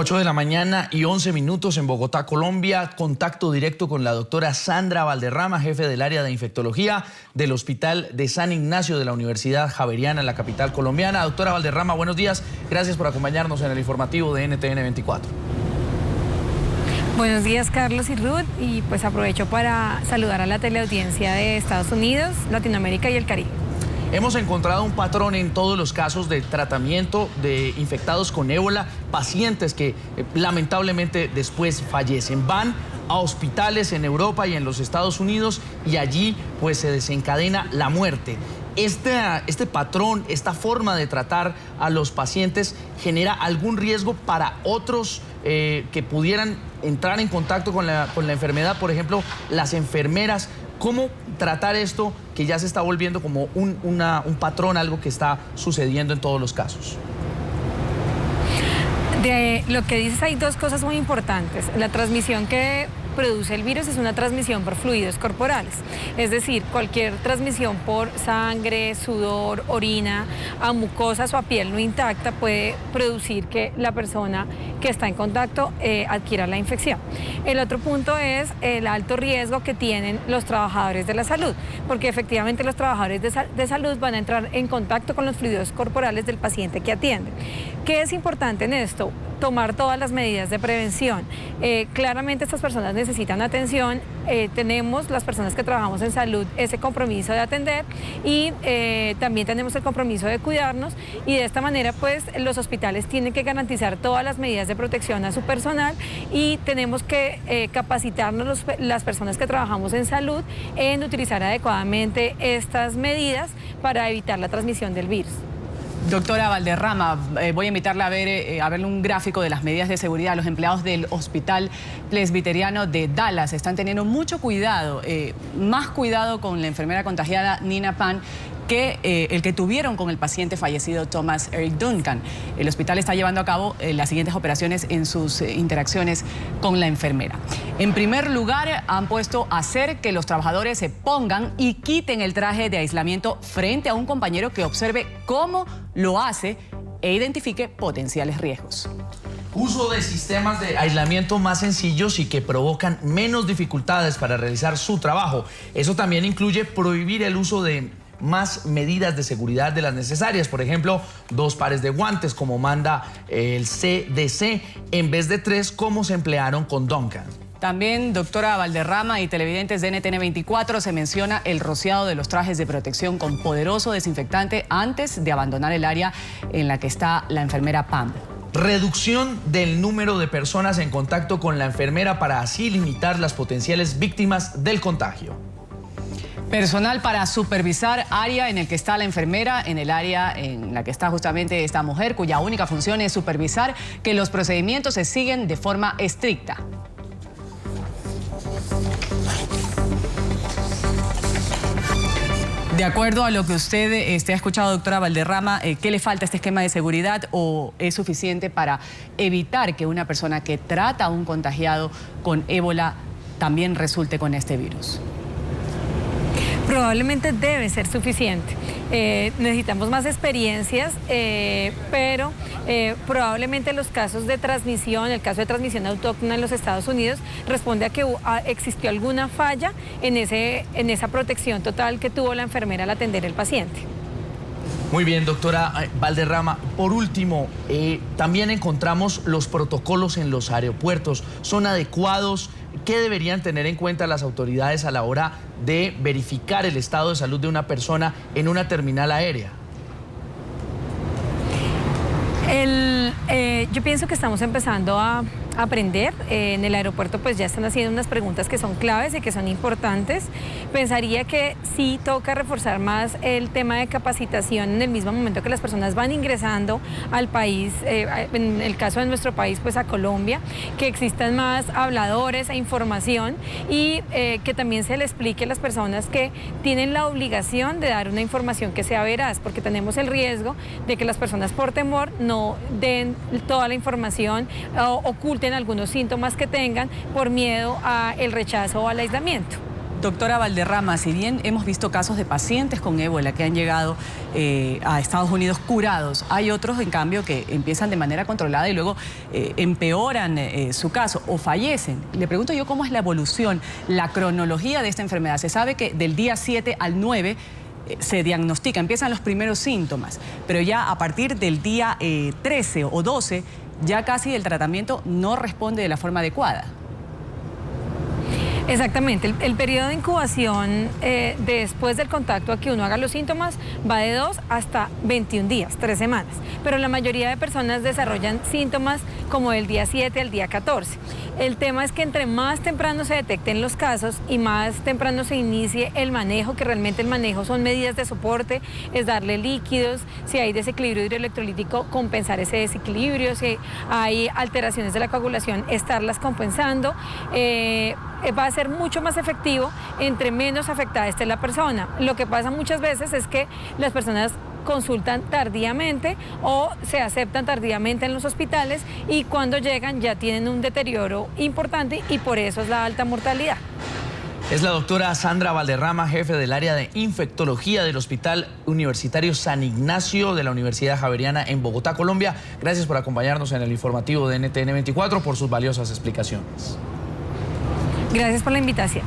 8 de la mañana y 11 minutos en Bogotá, Colombia. Contacto directo con la doctora Sandra Valderrama, jefe del área de infectología del Hospital de San Ignacio de la Universidad Javeriana en la capital colombiana. Doctora Valderrama, buenos días. Gracias por acompañarnos en el informativo de NTN 24. Buenos días, Carlos y Ruth, y pues aprovecho para saludar a la teleaudiencia de Estados Unidos, Latinoamérica y el Caribe. Hemos encontrado un patrón en todos los casos de tratamiento de infectados con ébola, pacientes que lamentablemente después fallecen. Van a hospitales en Europa y en los Estados Unidos y allí pues se desencadena la muerte. Este patrón, esta forma de tratar a los pacientes genera algún riesgo para otros que pudieran entrar en contacto con la enfermedad, por ejemplo, las enfermeras. ¿Cómo tratar esto que ya se está volviendo como un patrón, algo que está sucediendo en todos los casos? De lo que dices hay dos cosas muy importantes. La transmisión que produce el virus es una transmisión por fluidos corporales, es decir, cualquier transmisión por sangre, sudor, orina, a mucosas o a piel no intacta puede producir que la persona que está en contacto adquiera la infección. El otro punto es el alto riesgo que tienen los trabajadores de la salud, porque efectivamente los trabajadores de salud van a entrar en contacto con los fluidos corporales del paciente que atienden. ¿Qué es importante en esto? Tomar todas las medidas de prevención. Claramente estas personas necesitan atención, tenemos las personas que trabajamos en salud ese compromiso de atender y también tenemos el compromiso de cuidarnos, y de esta manera pues los hospitales tienen que garantizar todas las medidas de protección a su personal, y tenemos que capacitarnos las personas que trabajamos en salud en utilizar adecuadamente estas medidas para evitar la transmisión del virus. Doctora Valderrama, voy a invitarla a verle un gráfico de las medidas de seguridad. Los empleados del Hospital Presbiteriano de Dallas están teniendo mucho cuidado, más cuidado con la enfermera contagiada Nina Pan que el que tuvieron con el paciente fallecido Thomas Eric Duncan. El hospital está llevando a cabo las siguientes operaciones en sus interacciones con la enfermera. En primer lugar, han puesto a hacer que los trabajadores se pongan y quiten el traje de aislamiento frente a un compañero que observe cómo lo hace e identifique potenciales riesgos. Uso de sistemas de aislamiento más sencillos y que provocan menos dificultades para realizar su trabajo. Eso también incluye prohibir el uso de más medidas de seguridad de las necesarias. Por ejemplo, 2 pares de guantes, como manda el CDC, en vez de 3, como se emplearon con Duncan. También, doctora Valderrama y televidentes de NTN 24, se menciona el rociado de los trajes de protección con poderoso desinfectante antes de abandonar el área en la que está la enfermera Pam. Reducción del número de personas en contacto con la enfermera para así limitar las potenciales víctimas del contagio. Personal para supervisar área en el que está la enfermera, en el área en la que está justamente esta mujer, cuya única función es supervisar que los procedimientos se siguen de forma estricta. De acuerdo a lo que usted ha escuchado, doctora Valderrama, ¿qué le falta a este esquema de seguridad o es suficiente para evitar que una persona que trata a un contagiado con ébola también resulte con este virus? Probablemente debe ser suficiente. Necesitamos más experiencias, pero probablemente los casos de transmisión, el caso de transmisión autóctona en los Estados Unidos, responde a que existió alguna falla en esa protección total que tuvo la enfermera al atender el paciente. Muy bien, doctora Valderrama. Por último, también encontramos los protocolos en los aeropuertos. ¿Son adecuados? ¿Qué deberían tener en cuenta las autoridades a la hora de verificar el estado de salud de una persona en una terminal aérea? Yo pienso que estamos empezando a aprender. En el aeropuerto pues ya están haciendo unas preguntas que son claves y que son importantes. Pensaría que sí toca reforzar más el tema de capacitación en el mismo momento que las personas van ingresando al país, en el caso de nuestro país pues a Colombia, que existan más habladores e información, y que también se le explique a las personas que tienen la obligación de dar una información que sea veraz, porque tenemos el riesgo de que las personas por temor no den toda la información o oculten algunos síntomas que tengan por miedo al rechazo o al aislamiento. Doctora Valderrama, si bien hemos visto casos de pacientes con ébola que han llegado a Estados Unidos curados, hay otros, en cambio, que empiezan de manera controlada y luego empeoran su caso o fallecen. Le pregunto yo cómo es la evolución, la cronología de esta enfermedad. Se sabe que del día 7 al 9 se diagnostica, empiezan los primeros síntomas, pero ya a partir del día 13 o 12 ya casi el tratamiento no responde de la forma adecuada. Exactamente, el periodo de incubación después del contacto a que uno haga los síntomas va de 2 hasta 21 días, 3 semanas, pero la mayoría de personas desarrollan síntomas como del día 7 al día 14. El tema es que entre más temprano se detecten los casos y más temprano se inicie el manejo, que realmente el manejo son medidas de soporte, es darle líquidos, si hay desequilibrio hidroelectrolítico, compensar ese desequilibrio, si hay alteraciones de la coagulación, estarlas compensando. Va a ser mucho más efectivo entre menos afectada esté la persona. Lo que pasa muchas veces es que las personas consultan tardíamente o se aceptan tardíamente en los hospitales y cuando llegan ya tienen un deterioro importante y por eso es la alta mortalidad. Es la doctora Sandra Valderrama, jefe del área de infectología del Hospital Universitario San Ignacio de la Universidad Javeriana en Bogotá, Colombia. Gracias por acompañarnos en el informativo de NTN 24, por sus valiosas explicaciones. Gracias por la invitación.